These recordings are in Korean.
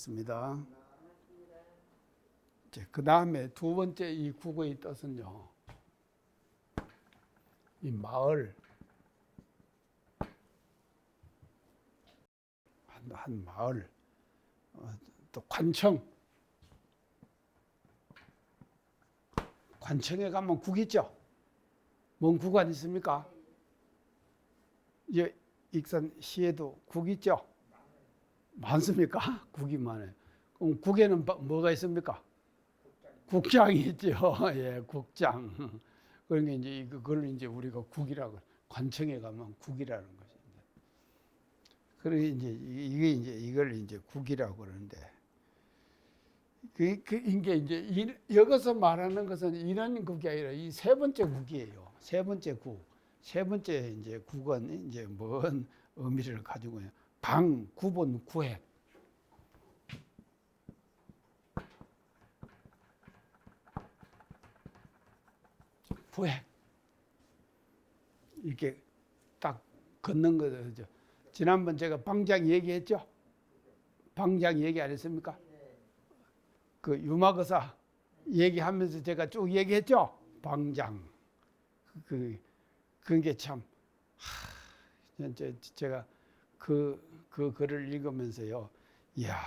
반갑습니다. 그 다음에 두 번째 이 국어의 뜻은요, 이 마을, 한 마을, 또 관청에 가면 국 있죠? 뭔 국안 있습니까? 익산 시에도 국 있죠? 많습니까? 국이 많아요. 그럼 국에는 뭐가 있습니까? 국장이 있죠. 예, 국장. 그러니까 이제 그걸 이제 우리가 국이라고, 관청에 가면 국이라는 거죠. 그래 이제 이걸 이제 국이라고 그러는데, 이게 이제 여기서 말하는 것은 이런 국이 아니라 이 세 번째 국이에요. 세 번째 국. 세 번째 이제 국은 이제 뭔 의미를 가지고 방, 구본, 구획. 구획. 이렇게 딱 걷는 거죠. 지난번 제가 방장 얘기했죠? 방장 얘기 안 했습니까? 그 유마거사 얘기하면서 제가 쭉 얘기했죠? 방장. 그게 참, 제가 그 글을 읽으면서요, 이야,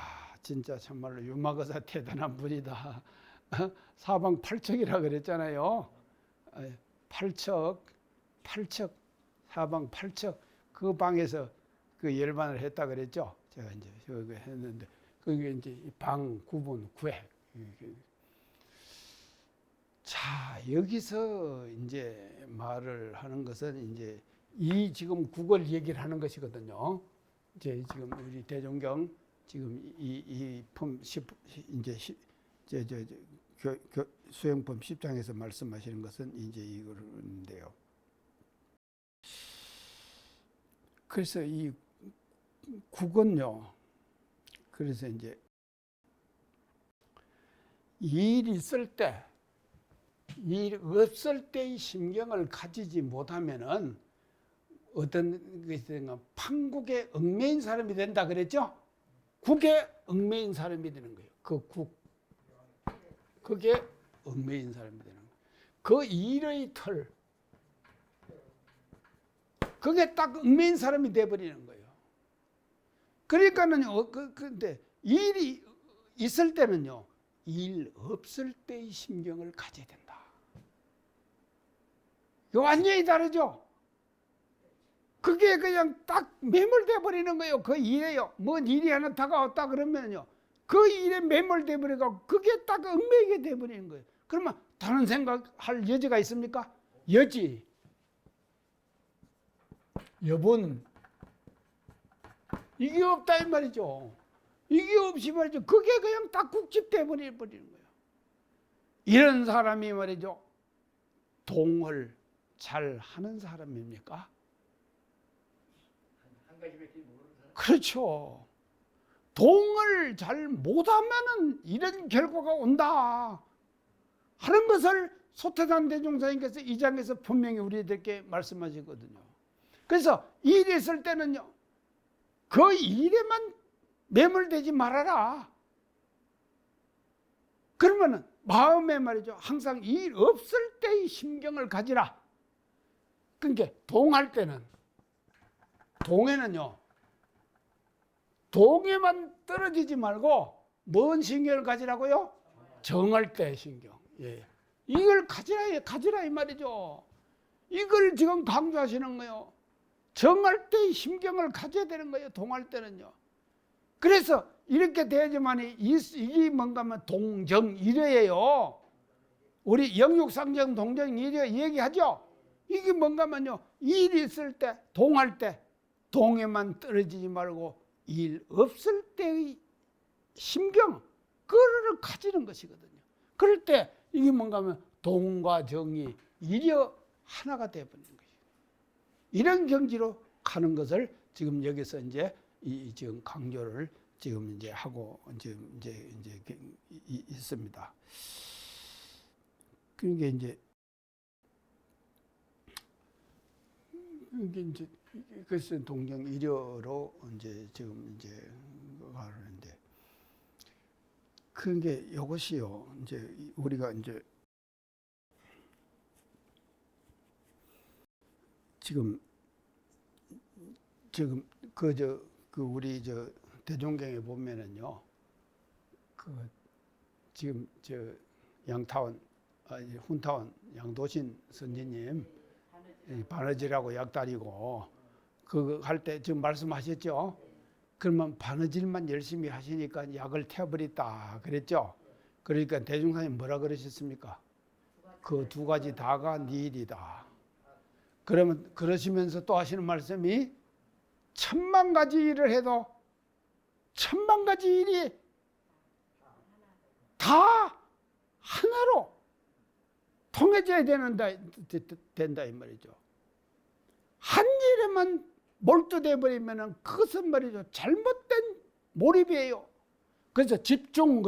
진짜 참말로 유마거사 대단한 분이다. 사방 팔척이라 그랬잖아요. 팔척, 사방 팔척, 그 방에서 그 열반을 했다 그랬죠. 제가 이제 그거 했는데, 그게 이제 방, 구분, 구획. 자, 여기서 이제 말을 하는 것은 이제 이 지금 국어를 얘기를 하는 것이거든요. 이제 지금 우리 대종경 지금 이품 10 이제 수행품 10장에서 말씀하시는 것은 이제 이거인데요. 그래서 이 국은요, 그래서 이제 일 있을 때, 일 없을 때의 심경을 가지지 못하면은 어떤 것이든가 판국에 얽매인 사람이 된다 그랬죠? 국에 얽매인 사람이 되는 거예요. 그 국. 그게 얽매인 사람이 되는 거예요. 그 일의 틀. 그게 딱 얽매인 사람이 돼버리는 거예요. 그러니까는요, 근데 일이 있을 때는요, 일 없을 때의 심경을 가져야 된다. 이거 완전히 다르죠? 그게 그냥 딱 매몰돼 버리는 거예요. 그 일에요. 뭔 일이 하나 다가왔다 그러면요, 그 일에 매몰돼 버리고 그게 딱 얽매이게 돼 버리는 거예요. 그러면 다른 생각할 여지가 있습니까? 여지. 여분. 이게 없다 이 말이죠. 이게 없이 말이죠. 그게 그냥 딱 국집돼 버리는 거예요. 이런 사람이 말이죠, 동을 잘 하는 사람입니까? 한 가지밖에 모르는 사람. 그렇죠. 동을 잘 못하면은 이런 결과가 온다 하는 것을 소태단 대종사님께서 이 장에서 분명히 우리들께 말씀하시거든요. 그래서 일이 있을 때는요, 그 일에만 매몰되지 말아라. 그러면은 마음에 말이죠, 항상 일 없을 때의 심경을 가지라. 그러니까 동할 때는, 동에는요, 동에만 떨어지지 말고 뭔 신경을 가지라고요? 정할 때 신경. 예. 이걸 가지라 이 말이죠. 이걸 지금 강조하시는 거예요. 정할 때의 심경을 가져야 되는 거예요. 동할 때는요. 그래서 이렇게 돼야지만 이게 뭔가 하면 동정일회예요. 우리 영육상정 동정일회 얘기하죠. 이게 뭔가 하면요, 일이 있을 때, 동할 때, 동에만 떨어지지 말고 일 없을 때의 심경, 그거를 가지는 것이거든요. 그럴 때 이게 뭔가 하면 동과 정이 일여 하나가 되어버리는 거예요. 이런 경지로 가는 것을 지금 여기서 이제 지금 강조를 지금 이제 하고 이제 있습니다. 그러니까 이제 그것은 동정 일여로 이제 지금 이제 하는데, 그런 게 이것이요. 이제 우리가 이제 지금 우리 대종경에 보면은요. 지금 양타원 훈타원 양도신 선지님 바느질하고 약다리고 그거 할 때 지금 말씀하셨죠. 그러면 바느질만 열심히 하시니까 약을 태워버렸다 그랬죠. 그러니까 대종사님 뭐라 그러셨습니까? 그 두 가지 다가 네 일이다. 그러면 그러시면서 또 하시는 말씀이 천만 가지 일을 해도 천만 가지 일이 다 하나로 통해져야 된다 이 말이죠. 한 일에만 몰두돼 버리면은 그것은 말이죠. 잘못된 몰입이에요. 그래서 집중,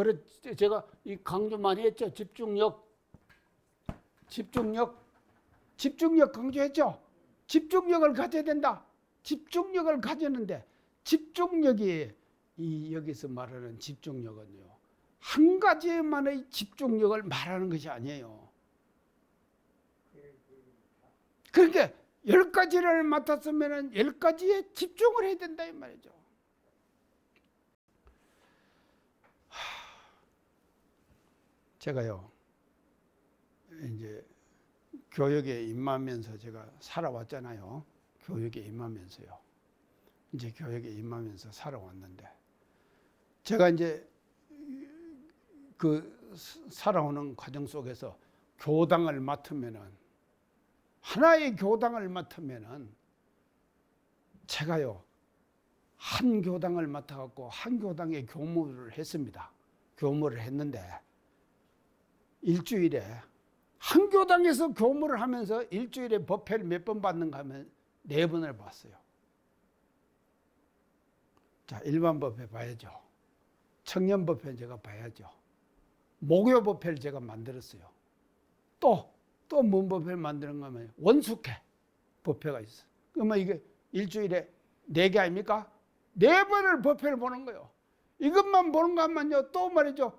제가 이 강조 많이 했죠. 집중력 강조했죠. 집중력을 가져야 된다. 집중력을 가지는데 집중력이 여기서 말하는 집중력은요. 한 가지만의 집중력을 말하는 것이 아니에요. 그러니까 10가지를 맡았으면 10가지에 집중을 해야 된다 이 말이죠. 제가요 이제 교육에 임하면서 제가 살아왔잖아요. 교육에 임하면서요. 이제 교육에 임하면서 살아왔는데 제가 이제 그 살아오는 과정 속에서 교당을 맡으면은 하나의 교당을 맡으면은 제가요 한 교당을 맡아갖고 한 교당에 교무를 했습니다. 교무를 했는데 일주일에 한 교당에서 교무를 하면서 일주일에 법회를 몇 번 받는가 하면 4번을 봤어요. 자, 일반 법회 봐야죠. 청년 법회 제가 봐야죠. 목요 법회를 제가 만들었어요. 또 뭔 법회를 만드는가 하면 원숙회 법회가 있어. 그러면 이게 일주일에 4개 아닙니까? 4번을 법회를 보는 거예요. 이것만 보는 거 하면요. 또 말이죠.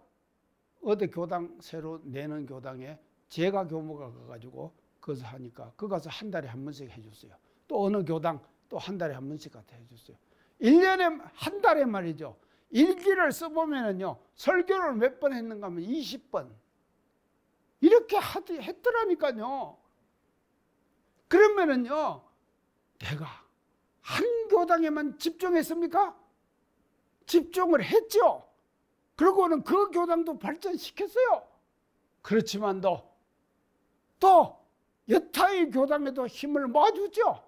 어디 교당 새로 내는 교당에 제가 교무가 가가지고 거기서 하니까 그 가서 한 달에 한 번씩 해줬어요. 또 어느 교당 또 한 달에 한 번씩 갖다 해줬어요. 1년에 한 달에 말이죠. 일기를 써보면은요. 설교를 몇 번 했는가 하면 20번. 이렇게 했더라니까요. 그러면은요. 내가 한 교당에만 집중했습니까? 집중을 했죠. 그리고는 그 교당도 발전시켰어요. 그렇지만도 또 여타의 교당에도 힘을 모아주죠.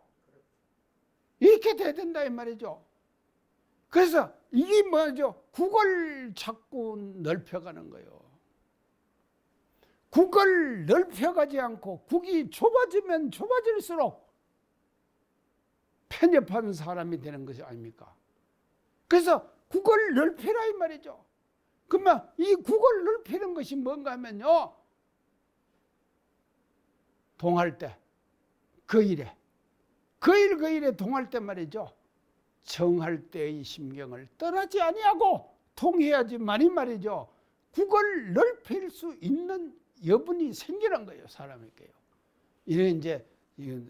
이렇게 돼야 된다 이 말이죠. 그래서 이게 뭐죠? 국을 자꾸 넓혀가는 거예요. 국을 넓혀가지 않고 국이 좁아지면 좁아질수록 편협한 사람이 되는 것이 아닙니까? 그래서 국을 넓히라 이 말이죠. 그러면 이 국을 넓히는 것이 뭔가 하면요. 동할 때, 그 일에 동할 때 말이죠. 정할 때의 심경을 떠나지 아니하고 통해야지만이 말이죠. 국을 넓힐 수 있는 여분이 생기는 거예요. 사람에게요. 이래 이제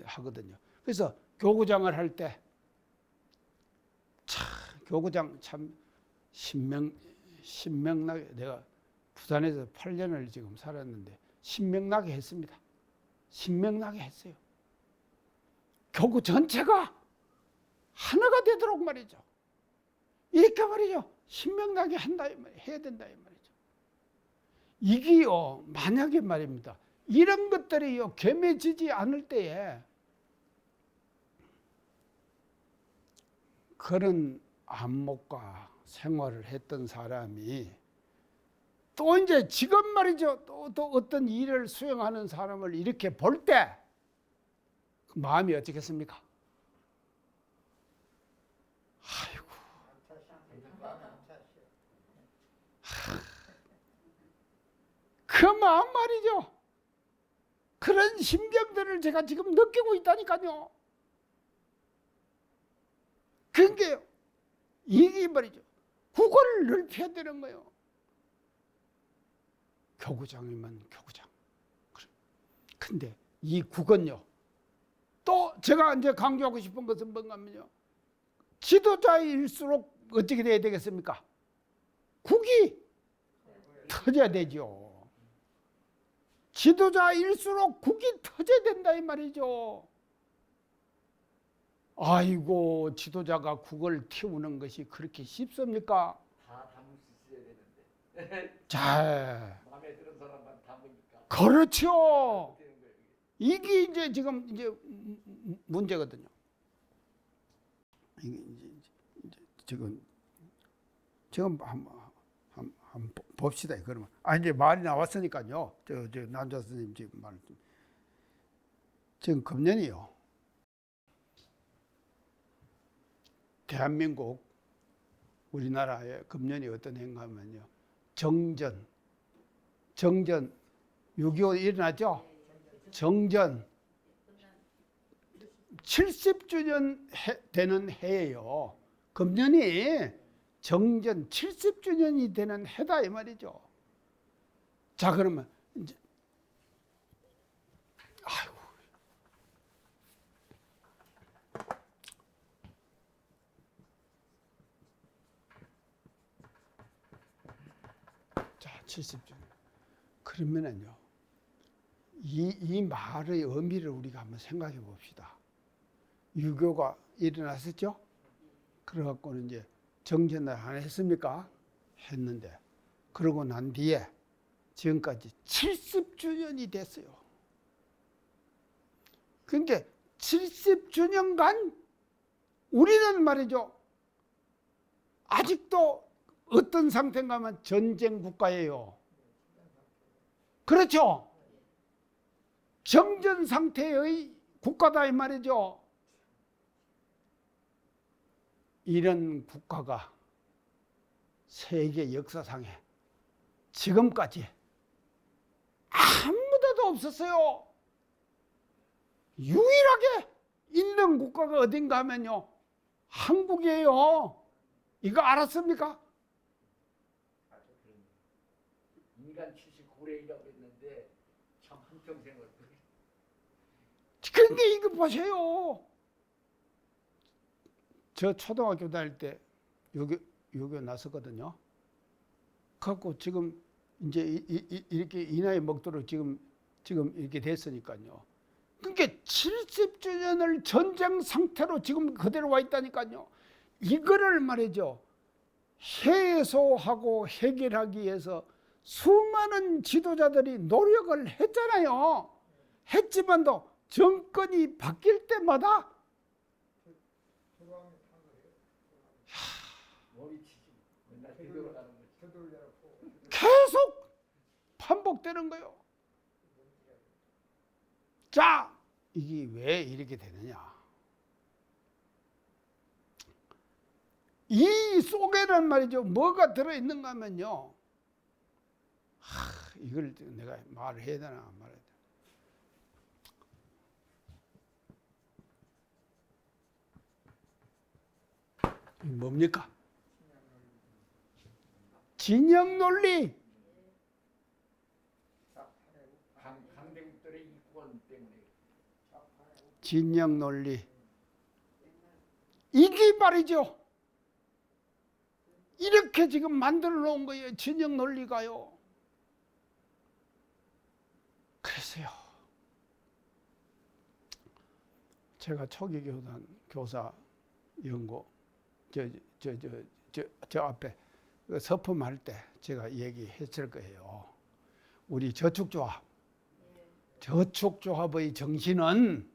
하거든요. 그래서 교구장을 할 때 교구장 참 신명나게 내가 부산에서 8년을 지금 살았는데 신명나게 했습니다. 신명나게 했어요. 교구 전체가 하나가 되도록 말이죠. 이렇게 말이죠. 신명나게 해야 된다 이 말이죠. 이게요 만약에 말입니다. 이런 것들이요 겸해지지 않을 때에 그런 안목과 생활을 했던 사람이 또 이제 지금 말이죠. 또 어떤 일을 수행하는 사람을 이렇게 볼 때 마음이 어떻겠습니까? 아이고. 그 마음 말이죠. 그런 심경들을 제가 지금 느끼고 있다니까요. 그러니까 이게 말이죠. 국을 넓혀야 되는 거예요. 교구장이면 교구장. 근데 이 국은요. 또 제가 이제 강조하고 싶은 것은 뭔가 하면요. 지도자일수록 어떻게 돼야 되겠습니까? 국이 터져야 되죠. 지도자일수록 국이 터져야 된다 이 말이죠. 아이고 지도자가 국을 틔우는 것이 그렇게 쉽습니까? 다 담을 수 있어야 되는데. 자, 마음에 드는 사람만 담으니까. 그렇죠. 되는 거예요, 이게. 이게 이제 지금 이제 문제거든요. 이게 이제 지금 한번 봅시다. 그러면 이제 말이 나왔으니까요. 저 남자 선생님 지금 말 지금 금년이요. 대한민국 우리나라의 금년이 어떤 행하면요. 정전 6.25 일어났죠? 정전 70주년 되는 해예요. 금년이 정전 70주년이 되는 해다 이 말이죠. 자 그러면 이제 아이고 자 70주년 그러면은요 이 말의 의미를 우리가 한번 생각해 봅시다. 유교가 일어났었죠? 그래갖고는 이제 정전을 안 했습니까? 했는데 그러고 난 뒤에 지금까지 70주년이 됐어요. 그러니까 70주년간 우리는 말이죠. 아직도 어떤 상태인가 하면 전쟁 국가예요. 그렇죠? 정전 상태의 국가다 이 말이죠. 이런 국가가 세계 역사상에 지금까지 아무데도 없었어요. 유일하게 있는 국가가 어딘가 하면요. 한국이에요. 이거 알았습니까? 인간 79세이라고 했는데 참 한평생을. 그런데 이거 보세요. 저 초등학교 다닐 때 유교 나섰거든요. 갖고 지금 이제 이렇게 이 나이 먹도록 지금 이렇게 됐으니까요. 그러니까 70주년을 전쟁 상태로 지금 그대로 와 있다니까요. 이거를 말이죠. 해소하고 해결하기 위해서 수많은 지도자들이 노력을 했잖아요. 했지만도 정권이 바뀔 때마다 계속 반복되는 거예요. 자, 이게 왜 이렇게 되느냐? 이 속에는 말이죠. 뭐가 들어있는가 하면요. 이걸 내가 말을 해야 되나 말해야 되나. 뭡니까? 진영 논리. 강대국들의 이권 때문에. 진영 논리. 이게 말이죠. 이렇게 지금 만들어 놓은 거예요. 진영 논리가요. 그래서요. 제가 초기 교사 연구 저 앞에 서품할 때 제가 얘기했을 거예요. 우리 저축조합의 정신은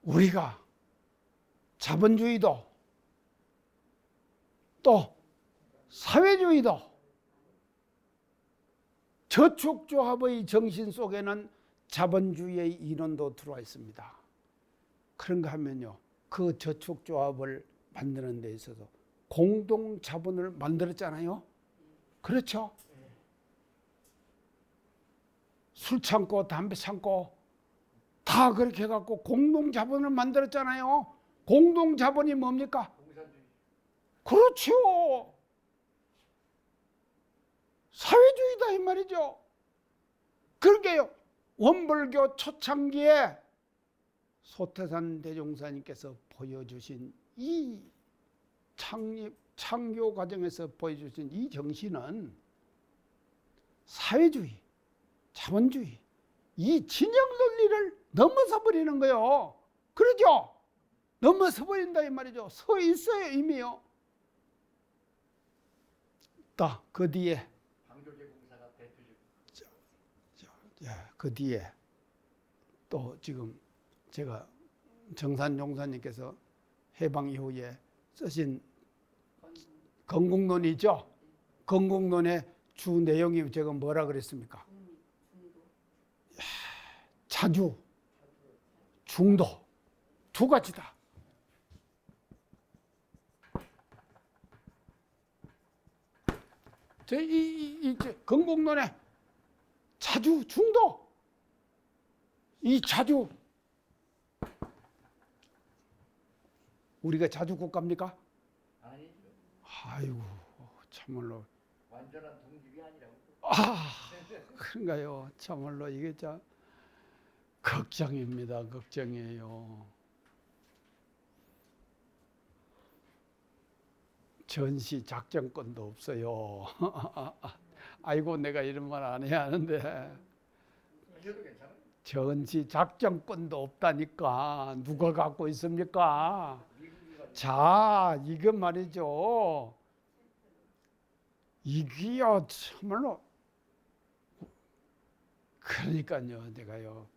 우리가 자본주의도 또 사회주의도 저축조합의 정신 속에는 자본주의의 이론도 들어와 있습니다. 그런가 하면요. 그 저축조합을 만드는 데 있어서 공동자본을 만들었잖아요. 그렇죠? 술 참고 담배 참고 다 그렇게 해갖고 공동자본을 만들었잖아요. 공동자본이 뭡니까? 그렇죠. 사회주의다 이 말이죠. 그러게요. 원불교 초창기에 소태산 대종사님께서 보여주신 이 창교 과정에서 보여주신 이 정신은 사회주의, 자본주의, 이 진영 논리를 넘어서 버리는 거예요. 그러죠? 넘어서 버린다 이 말이죠. 서 있어요 이미요. 또 그 뒤에 방조제공사가 대표적. 그 뒤에 또 지금 제가 정산 용사님께서 해방 이후에 쓰신 건국론이죠. 건국론의 주 내용이 제가 뭐라 그랬습니까? 자주, 중도 두 가지다. 이 건국론의 자주, 중도, 이 자주, 우리가 자주 국가입니까? 아니죠. 아이고 참말로 완전한 독립이 아니라고. 그런가요? 참말로 이게 참 걱정입니다. 걱정이에요. 전시 작전권도 없어요. 아이고 내가 이런 말 안 해야 하는데 하셔도 괜찮아요. 전시 작전권도 없다니까 누가 갖고 있습니까? 미국이 가지고. 자, 이거 말이죠. 이게요 참말로 그러니까요 내가요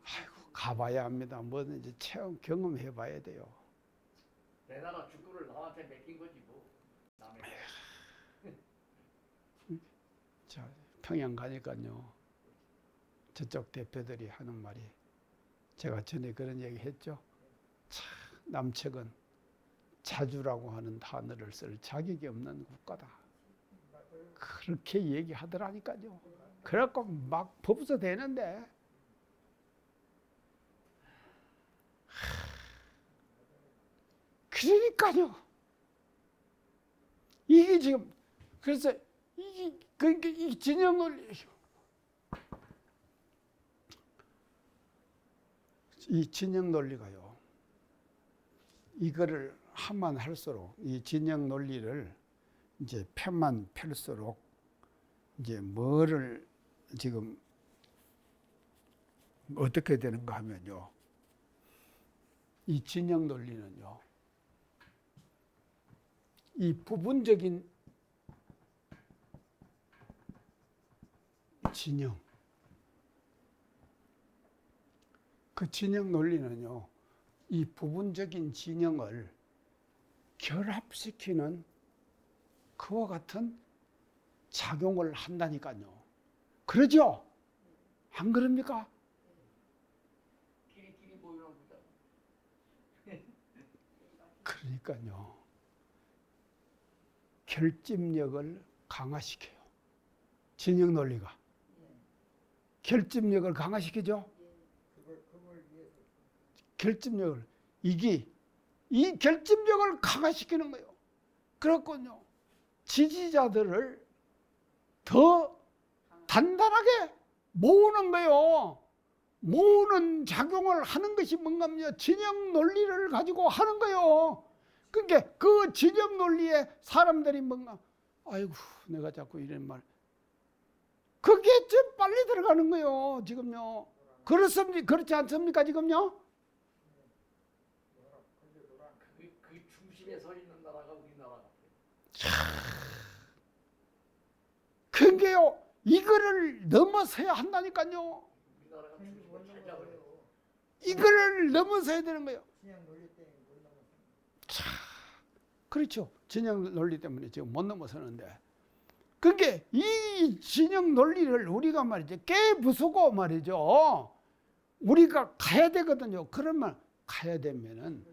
아이고 가봐야 합니다. 뭐든지 체험 경험해봐야 돼요. 내 나라 축구를 남한테 맡긴 거지 뭐. 남의. 자, 평양 가니까요 저쪽 대표들이 하는 말이 제가 전에 그런 얘기 했죠. 참 남측은 자주라고 하는 단어를 쓸 자격이 없는 국가다. 그렇게 얘기하더라니까요. 그래갖고 막 법서 대는데 그러니까요. 이게 지금 그래서 이게 그러니까 이 진영을 이 진영 논리가요. 이거를 하면 할수록 이 진영 논리를 이제 펴만 펼수록 이제 뭐를 지금 어떻게 되는가 하면요. 이 진영 논리는요. 이 부분적인 진영, 그 진영 논리는요, 이 부분적인 진영을 결합시키는 그와 같은 작용을 한다니까요. 그러죠? 안 그럽니까? 끼리끼리 보이는 거다. 그러니까요. 결집력을 강화시켜요. 진영 논리가. 결집력을 강화시키죠? 결집력을. 이 결집력을 강화시키는 거예요. 그렇군요. 지지자들을 더 단단하게 모으는 거예요. 모으는 작용을 하는 것이 뭔가요? 진영 논리를 가지고 하는 거예요. 그러니까 그 진영 논리에 사람들이 뭔가 아이고 내가 자꾸 이런 말 그게 좀 빨리 들어가는 거예요. 지금요. 그렇습니까? 그렇지 않습니까? 지금요. 그 중심에 서 있는 나라가 우리나라 같아요. 그게요. 이거를 넘어서야 한다니까요. 우리나라가 중심을 찾아버려. 이거를 넘어서야 되는 거예요. 그렇죠. 진영 논리 때문에 지금 못 넘어서는데. 그게 이 진영 논리를 우리가 말이죠. 깨부수고 말이죠. 우리가 가야 되거든요. 그러면 가야 되면은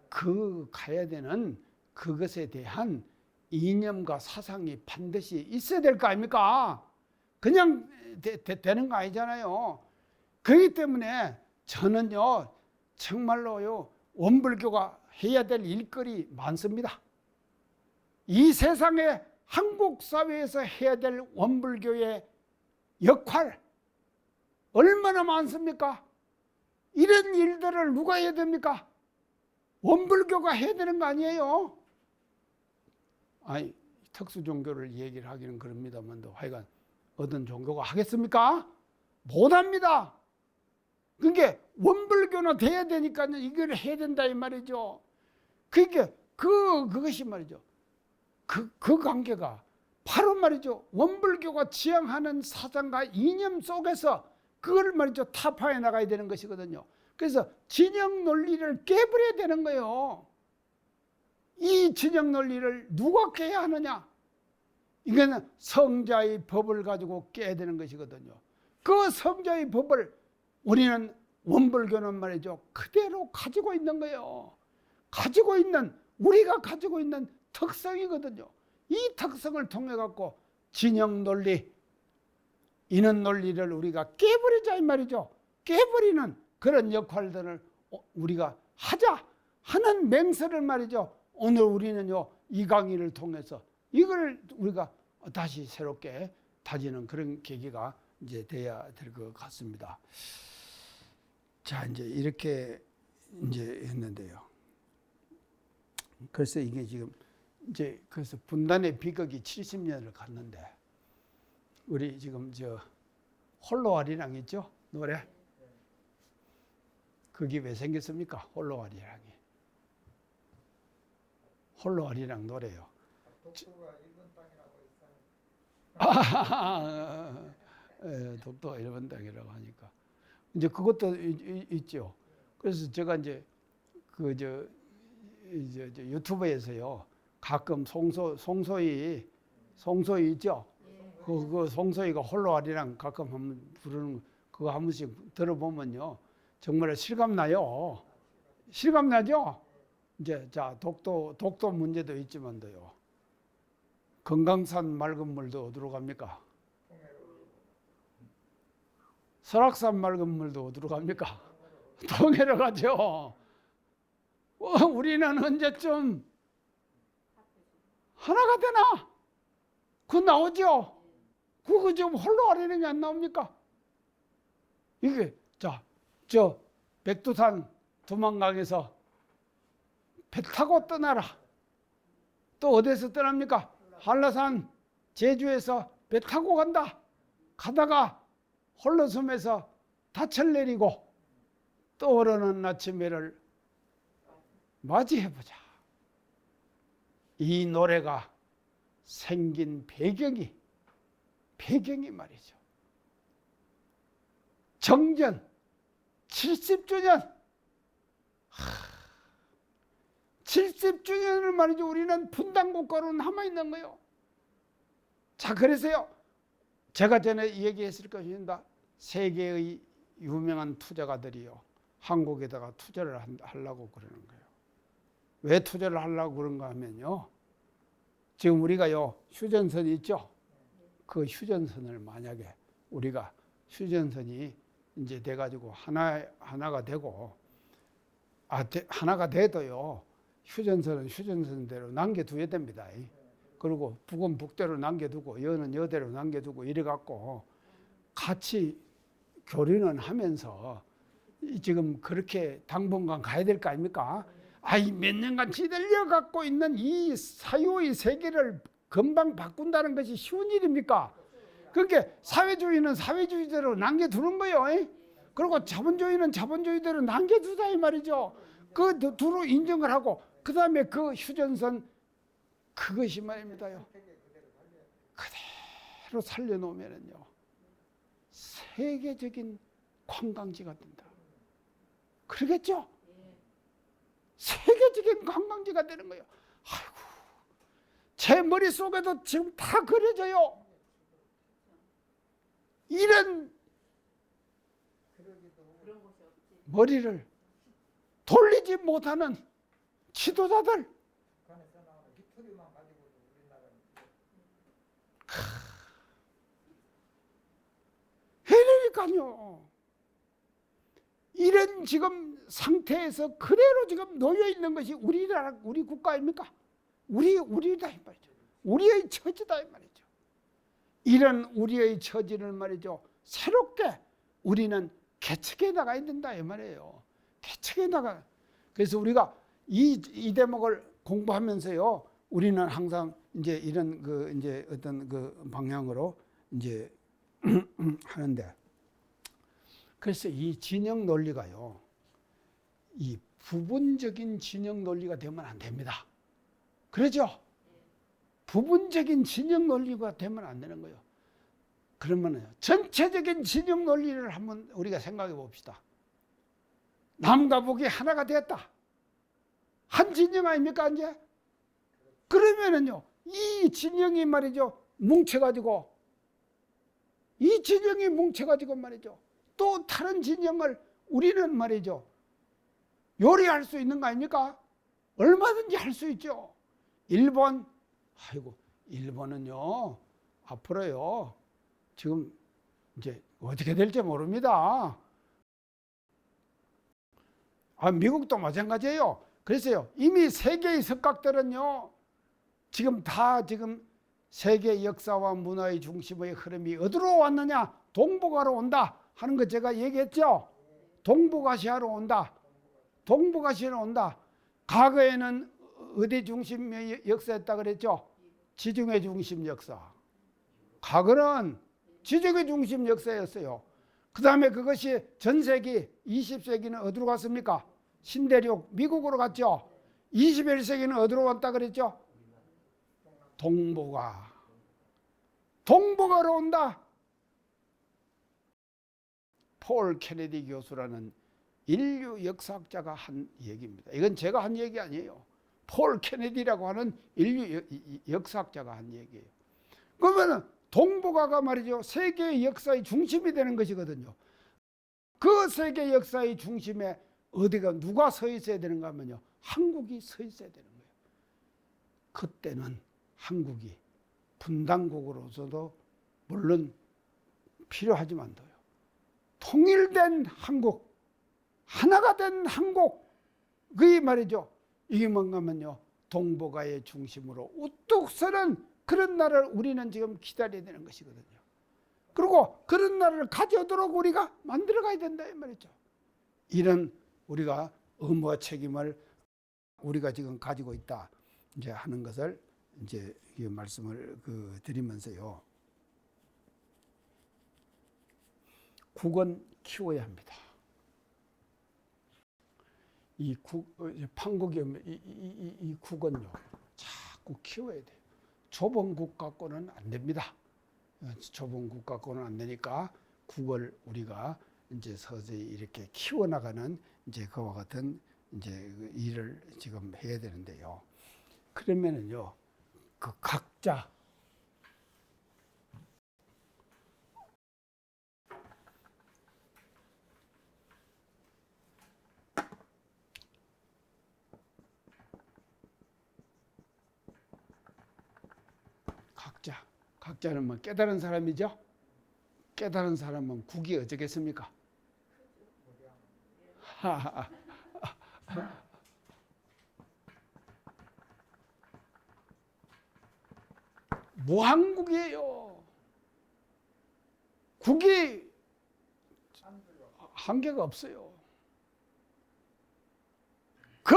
그 가야 되는 그것에 대한 이념과 사상이 반드시 있어야 될 거 아닙니까? 그냥 되는 거 아니잖아요. 그렇기 때문에 저는요, 정말로요, 원불교가 해야 될 일거리 많습니다. 이 세상에 한국 사회에서 해야 될 원불교의 역할 얼마나 많습니까? 이런 일들을 누가 해야 됩니까? 원불교가 해야 되는 거 아니에요? 아니, 특수 종교를 얘기를 하기는 그럽니다만도 하여간 어떤 종교가 하겠습니까? 못합니다. 그게 원불교나 돼야 되니까 이걸 해야 된다 이 말이죠. 그게 그것이 말이죠. 그 관계가 바로 말이죠. 원불교가 지향하는 사상과 이념 속에서 그걸 말이죠. 타파해 나가야 되는 것이거든요. 그래서 진영 논리를 깨버려야 되는 거예요. 이 진영 논리를 누가 깨야 하느냐? 이거는 성자의 법을 가지고 깨야 되는 것이거든요. 그 성자의 법을 우리는 원불교는 말이죠. 그대로 가지고 있는 거예요. 가지고 있는, 우리가 가지고 있는 특성이거든요. 이 특성을 통해 갖고 진영 논리, 이는 논리를 우리가 깨버리자 이 말이죠. 깨버리는 그런 역할들을 우리가 하자 하는 맹세를 말이죠. 오늘 우리는요, 이 강의를 통해서 이걸 우리가 다시 새롭게 다지는 그런 계기가 이제 돼야 될 것 같습니다. 자, 이제 이렇게 이제 했는데요. 그래서 이게 지금 이제 그래서 분단의 비극이 70년을 갔는데 우리 지금 저 홀로아리랑 있죠? 노래. 그게 왜 생겼습니까? 홀로아리랑이. 홀로아리랑 노래요. 독도가 일본 땅이라고 했어요. 독도가 일본 땅이라고 하니까 이제 그것도 있죠. 그래서 제가 이제 이제 유튜브에서요 가끔 송소희 있죠. 그 송소희가 홀로아리랑 가끔 한번 부르는 그거 한 번씩 들어보면요 정말 실감나요. 실감나죠. 이제 자 독도 문제도 있지만도요. 금강산 맑은 물도 어디로 갑니까? 설악산 맑은 물도 어디로 갑니까? 동해로 가죠. 우리는 언제쯤 하나가 되나? 그거 나오죠? 그거 지금 홀로아리랑이 안 나옵니까? 이게 저 백두산 두만강에서 배 타고 떠나라. 또 어디서 떠납니까? 한라산 제주에서 배 타고 간다. 가다가 홀로섬에서 닻을 내리고 떠오르는 아침에를 맞이해보자. 이 노래가 생긴 배경이 말이죠. 정전 70주년 70주년을 말이죠. 우리는 분단국가로 남아있는 거예요. 자, 그래서요. 제가 전에 얘기했을 것입니다. 세계의 유명한 투자가들이요. 한국에다가 투자를 하려고 그러는 거예요. 왜 투자를 하려고 그런가 하면요. 지금 우리가요. 휴전선 있죠? 그 휴전선을 만약에 우리가 휴전선이 이제 돼가지고 하나가 되고 하나가 돼도요. 휴전선은 휴전선대로 남겨두어야 됩니다. 그리고 북은 북대로 남겨두고 여는 여대로 남겨두고 이래갖고 같이 교류는 하면서 지금 그렇게 당분간 가야 될 거 아닙니까? 몇 년간 지들려 갖고 있는 이 사유의 세계를 금방 바꾼다는 것이 쉬운 일입니까? 그러니까 사회주의는 사회주의대로 남겨두는 거예요. 그리고 자본주의는 자본주의대로 남겨두자 이 말이죠. 그 두루 인정을 하고 그 다음에 그 휴전선 그것이 말입니다요. 그대로 살려놓으면요 세계적인 관광지가 된다. 그러겠죠? 세계적인 관광지가 되는 거예요. 아이고, 제 머릿속에도 지금 다 그려져요. 이런 머리를 돌리지 못하는 지도자들. 그러니까요. 이런 지금 상태에서 그대로 지금 놓여 있는 것이 우리 국가 아닙니까? 우리다 이 말이죠. 우리의 처지다 이 말이죠. 이런 우리의 처지를 말이죠. 새롭게 우리는 개척해 나가야 된다 이 말이에요. 개척해 나가. 그래서 우리가 이 대목을 공부하면서요. 우리는 항상 이제 이런 그 이제 어떤 그 방향으로 이제 하는데, 그래서 이 진영 논리가요. 이 부분적인 진영 논리가 되면 안 됩니다. 그러죠? 부분적인 진영 논리가 되면 안 되는 거예요. 그러면은 전체적인 진영 논리를 한번 우리가 생각해 봅시다. 남과 북이 하나가 되었다. 한 진영 아닙니까 이제? 그러면은요 이 진영이 말이죠 뭉쳐가지고, 이 진영이 뭉쳐가지고 말이죠 또 다른 진영을 우리는 말이죠 요리할 수 있는 거 아닙니까? 얼마든지 할 수 있죠. 일본, 아이고 일본은요 앞으로요 지금 이제 어떻게 될지 모릅니다. 미국도 마찬가지예요. 그래서요 이미 세계의 석각들은요 지금 다 지금 세계 역사와 문화의 중심의 흐름이 어디로 왔느냐? 동북아로 온다 하는 거 제가 얘기했죠. 동북아시아로 온다. 동북아시아로 온다. 과거에는 어디 중심의 역사였다 그랬죠? 지중해 중심 역사. 과거는 지중해 중심 역사였어요. 그 다음에 그것이 전 세기 20세기는 어디로 갔습니까? 신대륙 미국으로 갔죠. 21세기는 어디로 왔다 그랬죠? 동북아. 동북아로 온다. 폴 케네디 교수라는 인류 역사학자가 한 얘기입니다. 이건 제가 한 얘기 아니에요. 폴 케네디라고 하는 인류 역사학자가 한 얘기예요. 그러면 동북아가 말이죠 세계의 역사의 중심이 되는 것이거든요. 그 세계 역사의 중심에 어디가 누가 서 있어야 되는가 하면요 한국이 서 있어야 되는 거예요. 그때는 한국이 분단국으로서도 물론 필요하지만도요 통일된 한국, 하나가 된 한국, 그게 말이죠 이게 뭔가 하면요 동북아의 중심으로 우뚝 서는 그런 나라를 우리는 지금 기다려야 되는 것이거든요. 그리고 그런 나라를 가져오도록 우리가 만들어 가야 된다 이 말이죠. 이런 우리가 의무와 책임을 우리가 지금 가지고 있다 이제 하는 것을 이제 이 말씀을 드리면서요. 국은 키워야 합니다. 판국이 이 국은요 자꾸 키워야 돼요. 좁은 국 갖고는 안 됩니다. 좁은 국 갖고는 안 되니까 국을 우리가 이제 서서히 이렇게 키워나가는 이제 그와 같은 이제 일을 지금 해야 되는데요. 그러면은요, 그 각자 각자는 뭐 깨달은 사람이죠. 깨달은 사람은 국이 어쩌겠습니까? 무한국이에요. 국이 한계가 없어요. 그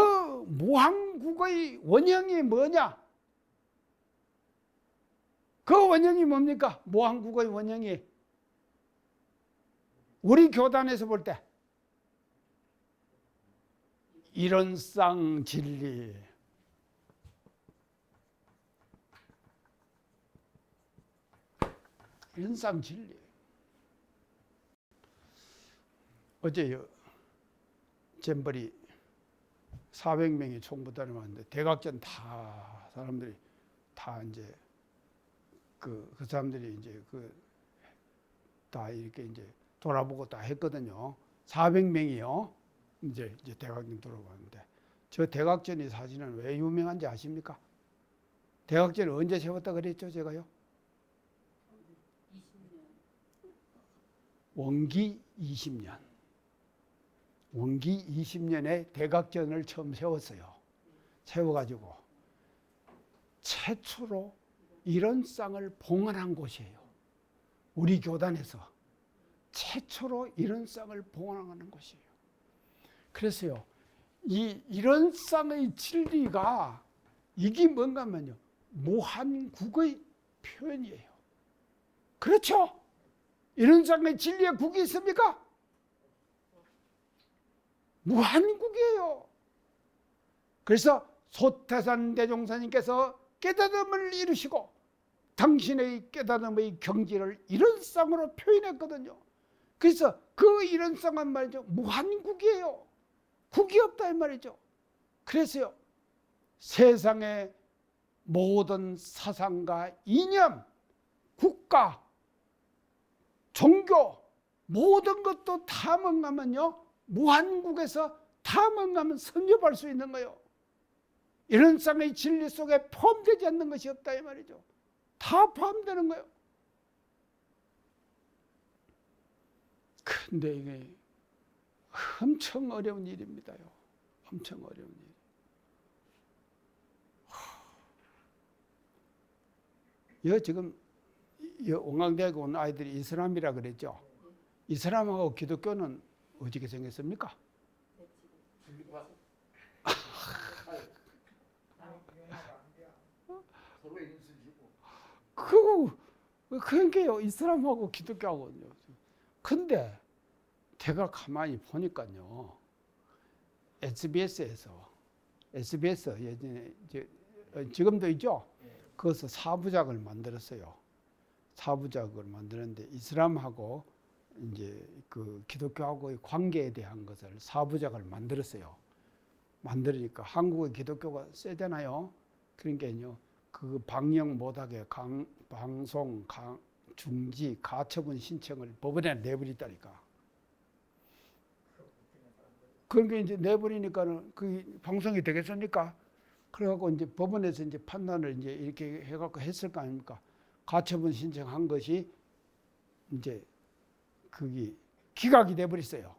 무한국의 원형이 뭐냐? 그 원형이 뭡니까? 무한국의 원형이 우리 교단에서 볼 때 이론상 진리, 이론상 진리. 어제 잼버리 400명이 총부단을 왔는데 대각전 다 사람들이 다 이제 그 사람들이 이제 다 이렇게 이제 돌아보고 다 했거든요. 400명이요. 이제 대각전 돌아봤는데 저 대각전이 사실은 왜 유명한지 아십니까? 대각전을 언제 세웠다 그랬죠, 제가요? 20년. 원기 20년. 원기 20년에 대각전을 처음 세웠어요. 세워가지고 최초로 이런 쌍을 봉헌한 곳이에요. 우리 교단에서 최초로 이런 쌍을 봉헌하는 곳이에요. 그래서요, 이런 쌍의 진리가 이게 뭔가 하면요, 무한국의 표현이에요. 그렇죠? 이런 쌍의 진리에 국이 있습니까? 무한국이에요. 그래서 소태산 대종사님께서 깨달음을 이루시고 당신의 깨달음의 경지를 이런 쌍으로 표현했거든요. 그래서 그 이런 쌍은 말이죠, 무한국이에요. 국이 없다 이 말이죠. 그래서요, 세상의 모든 사상과 이념, 국가, 종교 모든 것도 탐험하면요, 무한국에서 탐험하면 섭렵할 수 있는 거예요. 이런 쌍의 진리 속에 포함되지 않는 것이 없다 이 말이죠. 다 포함되는 거예요. 근데 이게 엄청 어려운 일입니다요. 엄청 어려운 일. 여 지금 옹강대학에 온 아이들이 이슬람이라 그랬죠. 이슬람하고 기독교는 어떻게 생겼습니까? 서로 인수지고. 그러니까요, 이슬람하고 기독교하고요. 근데 제가 가만히 보니까요, SBS에서 예전에 지금도 있죠. 거기서 사부작을 만들었어요. 사부작을 만드는데 이슬람하고 이제 그 기독교하고의 관계에 대한 것을 사부작을 만들었어요. 만들으니까 한국의 기독교가 세잖아요. 그러니까요, 그 방영 못하게 방송 중지 가처분 신청을 법원에 내버리다니까. 그러니까 이제 내버리니까는 그 방송이 되겠습니까? 그래갖고 이제 법원에서 이제 판단을 이제 이렇게 해갖고 했을 거 아닙니까? 가처분 신청한 것이 이제 그게 기각이 돼버렸어요.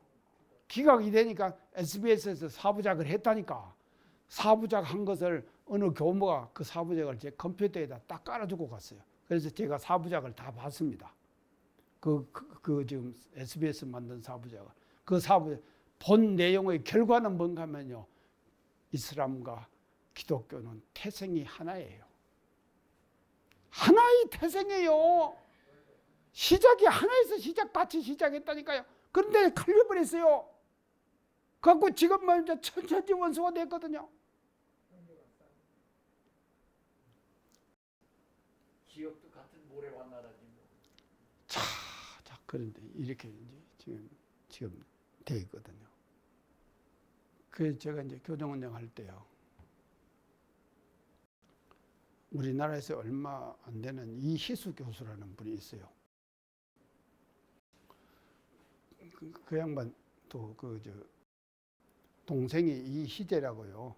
기각이 되니까 SBS에서 사부작을 했다니까. 사부작 한 것을 어느 교모가 그 사부작을 제 컴퓨터에다 딱 깔아주고 갔어요. 그래서 제가 사부작을 다 봤습니다. 그 지금 SBS 만든 사부작을. 그 사부작 본 내용의 결과는 뭔가 하면요, 이슬람과 기독교는 태생이 하나예요. 하나의 태생이에요. 시작이 하나에서 같이 시작했다니까요. 그런데 걸려버렸어요. 그래갖고 지금 말이죠, 천천히 원수가 됐거든요. 지역도 같은 모래와 나라지 뭐. 자, 그런데 이렇게 이제 지금 돼 있거든요. 그래서 제가 이제 교정원장 할 때요, 우리나라에서 얼마 안 되는 이희수 교수라는 분이 있어요. 그 양반 또 동생이 이희재라고요.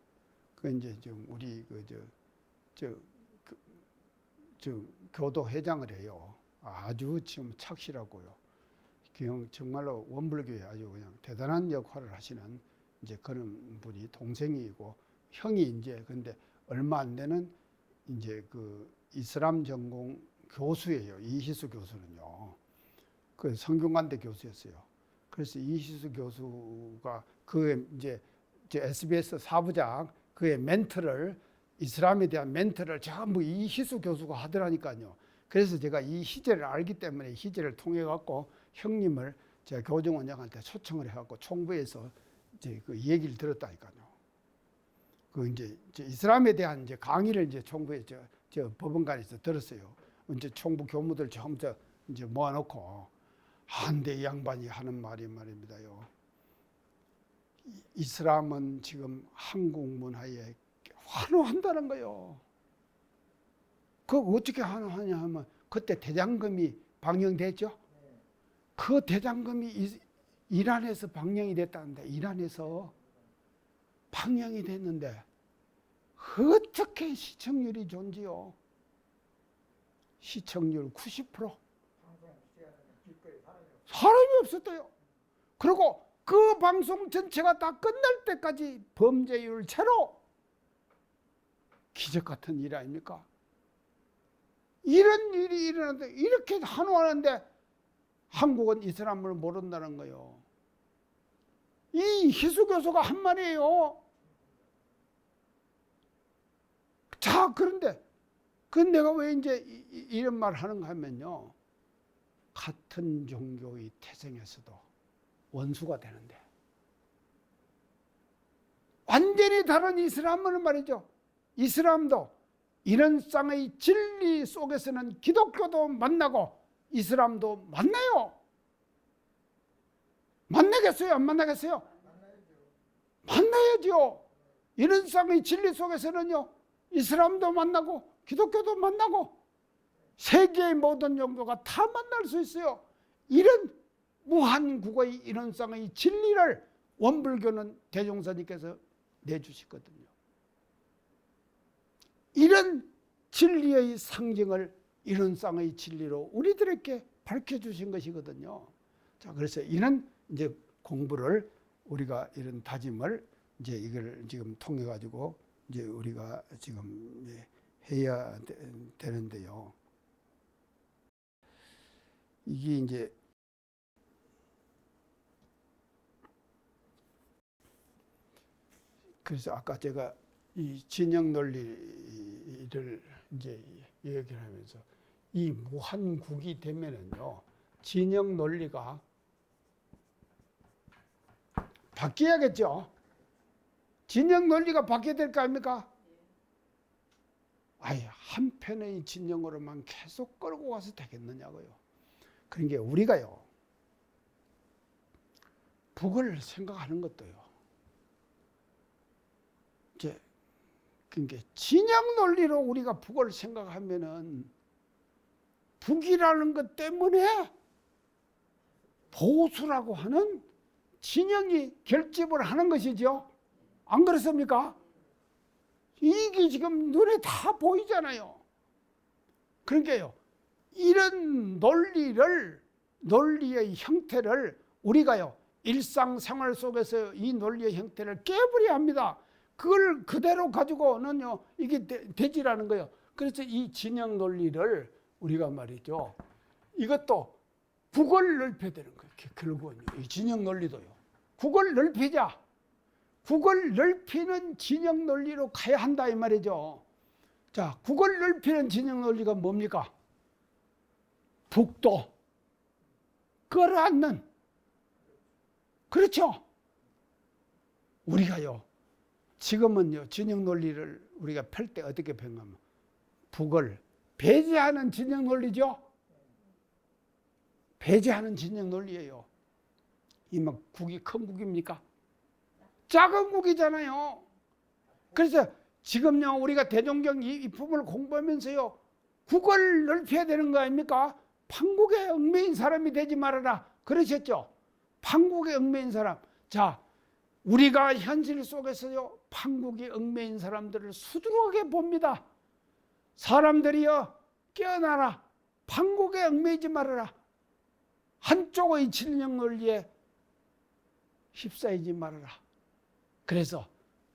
그 이제 좀 우리 교도 회장을 해요. 아주 지금 착실하고요. 정말로 원불교에 아주 그냥 대단한 역할을 하시는 이제 그런 분이 동생이고 형이 이제 근데 얼마 안 되는 이제 그 이슬람 전공 교수예요. 이희수 교수는요. 그 성균관대 교수였어요. 그래서 이희수 교수가 그 이제 SBS 사부작 그의 멘트를 이슬람에 대한 멘트를 전부 이희수 교수가 하더라니까요. 그래서 제가 이 희재를 알기 때문에 희재를 통해 갖고 형님을 제가 교정원장한테 초청을 해갖고 총부에서 이제 그 얘기를 들었다니까요. 그 이제 이슬람에 대한 이제 강의를 이제 총부에 저 법원관에서 들었어요. 이제 총부 교무들 전부 이제 모아놓고 한데 이 양반이 하는 말이 말입니다요. 이슬람은 지금 한국 문화에 환호한다는 거예요. 그 어떻게 환호하냐 하면 그때 대장금이 방영됐죠. 그 대장금이 이란에서 방영이 됐다는데 이란에서 방영이 됐는데 어떻게 시청률이 좋은지요. 시청률 90%. 사람이 없었대요. 그리고 그 방송 전체가 다 끝날 때까지 범죄율 제로. 기적 같은 일 아닙니까? 이런 일이 일어나는데 이렇게 한호하는데 한국은 이슬람을 모른다는 거예요. 이 희수 교수가 한 말이에요. 자, 그런데 내가 왜 이제 이런 말 하는가 하면요. 같은 종교의 태생에서도 원수가 되는데 완전히 다른 이슬람은 말이죠. 이슬람도 이런 쌍의 진리 속에서는 기독교도 만나고 이슬람도 만나요. 만나겠어요? 안 만나겠어요? 만나야죠. 이런 쌍의 진리 속에서는요. 이슬람도 만나고 기독교도 만나고 세계의 모든 종교가 다 만날 수 있어요. 이런 무한국의 이런 쌍의 진리를 원불교는 대종사님께서 내주시거든요. 이런 진리의 상징을 이런 쌍의 진리로 우리들에게 밝혀주신 것이거든요. 자, 그래서 이런 이제 공부를 우리가 이런 다짐을 이제 이걸 지금 통해 가지고 이제 우리가 지금 해야 되는데요. 이게 이제 그래서 아까 제가 이 진영 논리를 이제 얘기를 하면서 이 무한국이 되면은요, 진영 논리가 바뀌어야겠죠. 진영 논리가 바뀌어야 될 거 아닙니까? 아예 한편의 진영으로만 계속 끌고 가서 되겠느냐고요. 그러니까 우리가요, 북을 생각하는 것도요. 이제 그러니까 진영 논리로 우리가 북을 생각하면은 북이라는 것 때문에 보수라고 하는 진영이 결집을 하는 것이죠. 안 그렇습니까? 이게 지금 눈에 다 보이잖아요. 그러니까요, 이런 논리의 형태를 우리가요, 일상생활 속에서 이 논리의 형태를 깨버려야 합니다. 그걸 그대로 가지고는요, 이게 되지라는 거예요. 그래서 이 진영 논리를 우리가 말이죠, 이것도 국을 넓혀야 되는 거예요. 결국은요, 이 진영 논리도요, 국을 넓히자. 국을 넓히는 진영 논리로 가야 한다 이 말이죠. 자, 국을 넓히는 진영 논리가 뭡니까? 북도 끌어안는. 그렇죠? 우리가요, 지금은요, 진영 논리를 우리가 펼 때 어떻게 펴냐면 북을 배제하는 진영 논리죠. 배제하는 진영 논리예요. 이 막 국이 큰 국입니까? 작은 국이잖아요. 그래서 지금요, 우리가 대종경 이품을 공부하면서요, 국을 넓혀야 되는 거 아닙니까? 판국에 얽매인 사람이 되지 말아라. 그러셨죠? 판국에 얽매인 사람. 자, 우리가 현실 속에서요, 판국에 얽매인 사람들을 수두룩하게 봅니다. 사람들이요, 깨어나라. 판국에 얽매이지 말아라. 한쪽의 진영 논리에 휩싸이지 말아라. 그래서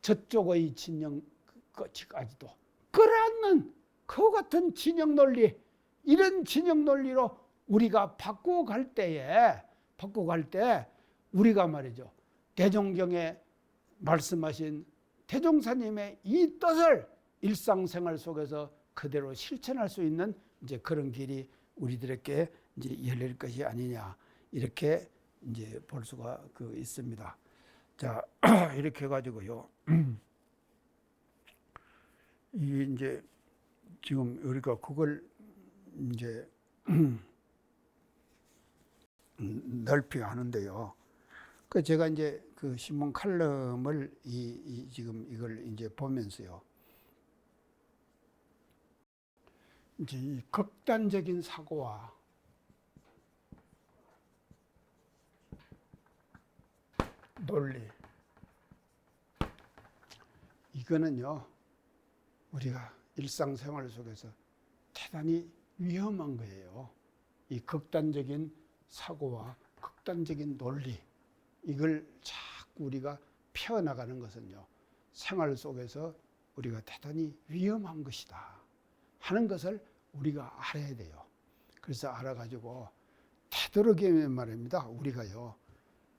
저쪽의 진영까지도 끌어안는 그 같은 진영 논리, 이런 진영 논리로 우리가 바꾸어 갈 때 우리가 말이죠, 대종경에 말씀하신 대종사님의 이 뜻을 일상생활 속에서 그대로 실천할 수 있는 이제 그런 길이 우리들에게 이제 열릴 것이 아니냐, 이렇게 이제 볼 수가 있습니다. 자, 이렇게 해가지고요. 이게 이제 지금 우리가 그걸 이제 넓히 하는데요. 그 제가 이제 그 신문 칼럼을 지금 이걸 이제 보면서요. 이제 이 극단적인 사고와 논리, 이거는요, 우리가 일상생활 속에서 대단히 위험한 거예요. 이 극단적인 사고와 극단적인 논리, 이걸 자꾸 우리가 펴나가는 것은요, 생활 속에서 우리가 대단히 위험한 것이다 하는 것을 우리가 알아야 돼요. 그래서 알아가지고 되도록이면 말입니다. 우리가요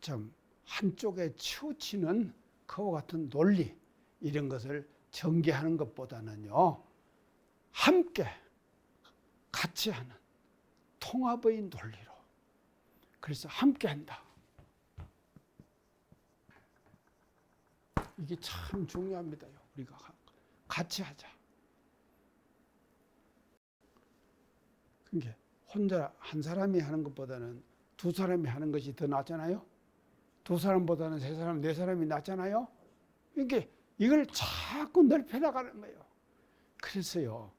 좀 한쪽에 치우치는 그와 같은 논리 이런 것을 전개하는 것보다는요 함께 같이 하는 통합의 논리로 그래서 함께 한다. 이게 참 중요합니다요. 우리가 같이 하자. 그러니까 혼자 한 사람이 하는 것보다는 두 사람이 하는 것이 더 낫잖아요. 두 사람보다는 세 사람, 네 사람이 낫잖아요. 그러니까 이걸 자꾸 넓혀 나가는 거예요. 그래서요,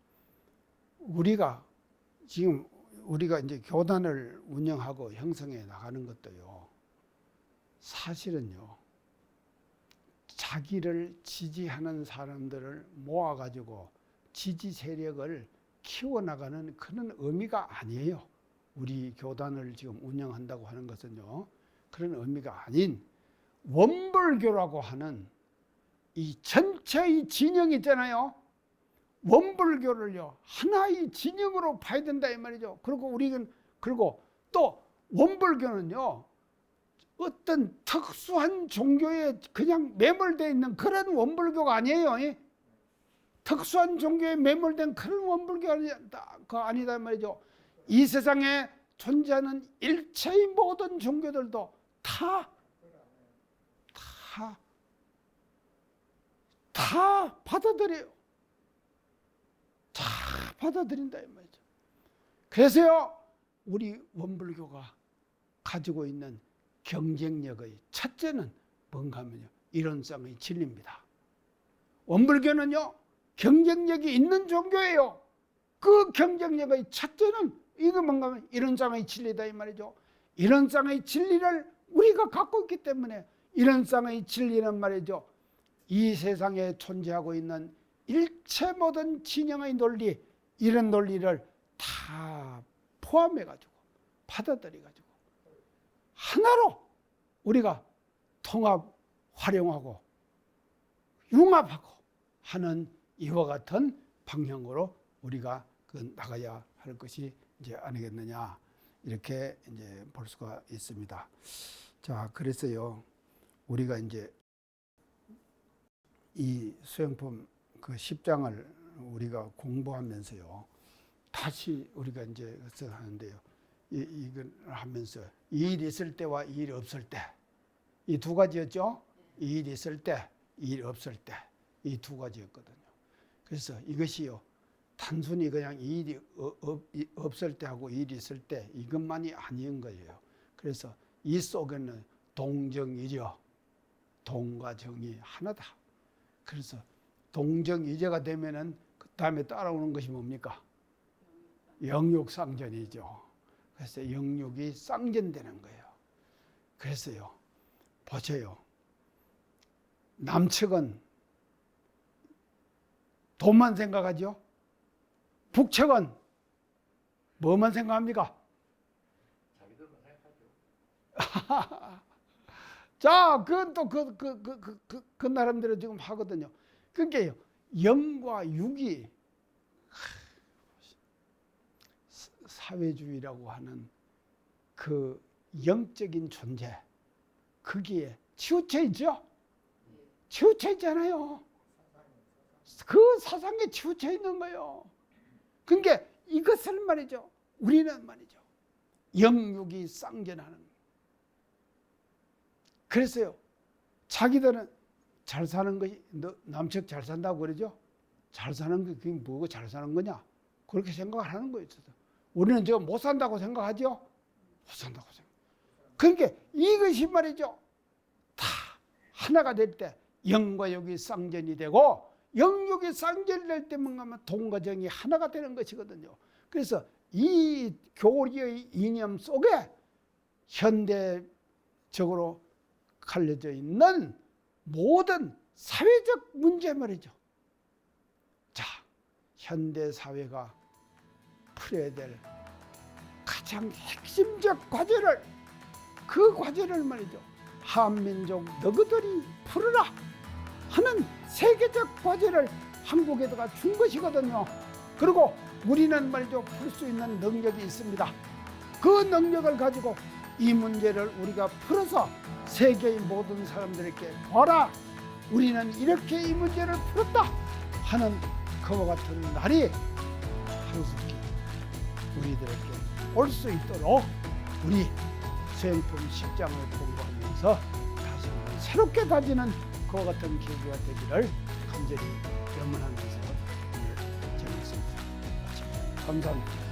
우리가 지금 우리가 이제 교단을 운영하고 형성해 나가는 것도요, 사실은요, 자기를 지지하는 사람들을 모아가지고 지지 세력을 키워나가는 그런 의미가 아니에요. 우리 교단을 지금 운영한다고 하는 것은요, 그런 의미가 아닌 원불교라고 하는 이 전체의 진영이 있잖아요. 원불교를요 하나의 진영으로 봐야 된다 이 말이죠. 그리고 또 원불교는요 어떤 특수한 종교에 그냥 매몰되어 있는 그런 원불교가 아니에요. 특수한 종교에 매몰된 그런 원불교가 아니다 말이죠. 이 세상에 존재하는 일체의 모든 종교들도 다 받아들여요. 다 받아들인다 이 말이죠. 그래서요 우리 원불교가 가지고 있는 경쟁력의 첫째는 뭔가 하면요 이론상의 진리입니다. 원불교는요 경쟁력이 있는 종교예요. 그 경쟁력의 첫째는 이거 뭔가 하면 이론상의 진리다 이 말이죠. 이론상의 진리를 우리가 갖고 있기 때문에 이론상의 진리는 말이죠 이 세상에 존재하고 있는 일체 모든 진영의 논리 이런 논리를 다 포함해가지고 받아들여가지고 하나로 우리가 통합, 활용하고 융합하고 하는 이와 같은 방향으로 우리가 나가야 할 것이 이제 아니겠느냐 이렇게 이제 볼 수가 있습니다. 자, 그래서요 우리가 이제 이 수행품 그 10장을 우리가 공부하면서요 다시 우리가 이제 하는데요 이걸 하면서 일 있을 때와 일 없을 때 이 두 가지였죠. 일 있을 때, 일 없을 때 이 두 가지였거든요. 그래서 이것이요 단순히 그냥 일이 없을 때하고 일이 있을 때 이것만이 아닌 거예요. 그래서 이 속에는 동정이죠. 동과 정이 하나다. 그래서 동정이제가 되면은 그 다음에 따라오는 것이 뭡니까? 영육상전이죠. 그래서 영육이 쌍전되는 거예요. 그래서요, 보세요. 남측은 돈만 생각하죠. 북측은 뭐만 생각합니까? 자기들만 생각하죠. 자, 그건 또 그 나름대로 지금 하거든요. 그러니까 영과 육이 사회주의라고 하는 그 영적인 존재 거기에 치우쳐 있죠. 치우쳐 있잖아요. 그 사상에 치우쳐 있는 거예요. 그러니까 이것을 말이죠. 우리는 말이죠. 영육이 쌍전하는 거예요. 그래서요. 자기들은 잘 사는 것이 남측 잘 산다고 그러죠. 잘 사는 게 그게 뭐고 잘 사는 거냐? 그렇게 생각을 하는 거예요. 우리는 지금 못 산다고 생각하죠. 못 산다고 생각. 그러니까 이것이 말이죠. 다 하나가 될 때 영과 육이 쌍전이 되고 영육이 쌍전이 될 때 뭔가 하면 동과 정이 하나가 되는 것이거든요. 그래서 이 교리의 이념 속에 현대적으로 갈려져 있는 모든 사회적 문제 말이죠. 자, 현대 사회가 풀어야 될 가장 핵심적 과제를 그 과제를 말이죠. 한민족 너희들이 풀어라 하는 세계적 과제를 한국에다가 준 것이거든요. 그리고 우리는 말이죠 풀 수 있는 능력이 있습니다. 그 능력을 가지고 이 문제를 우리가 풀어서 세계의 모든 사람들에게 봐라, 우리는 이렇게 이 문제를 풀었다 하는 그와 같은 날이 하루속히 우리들에게 올 수 있도록 우리 수행품 10장을 공부하면서 다시 한번 새롭게 다지는 그와 같은 계기가 되기를 간절히 염원하면서 오늘 정했습니다. 감사합니다.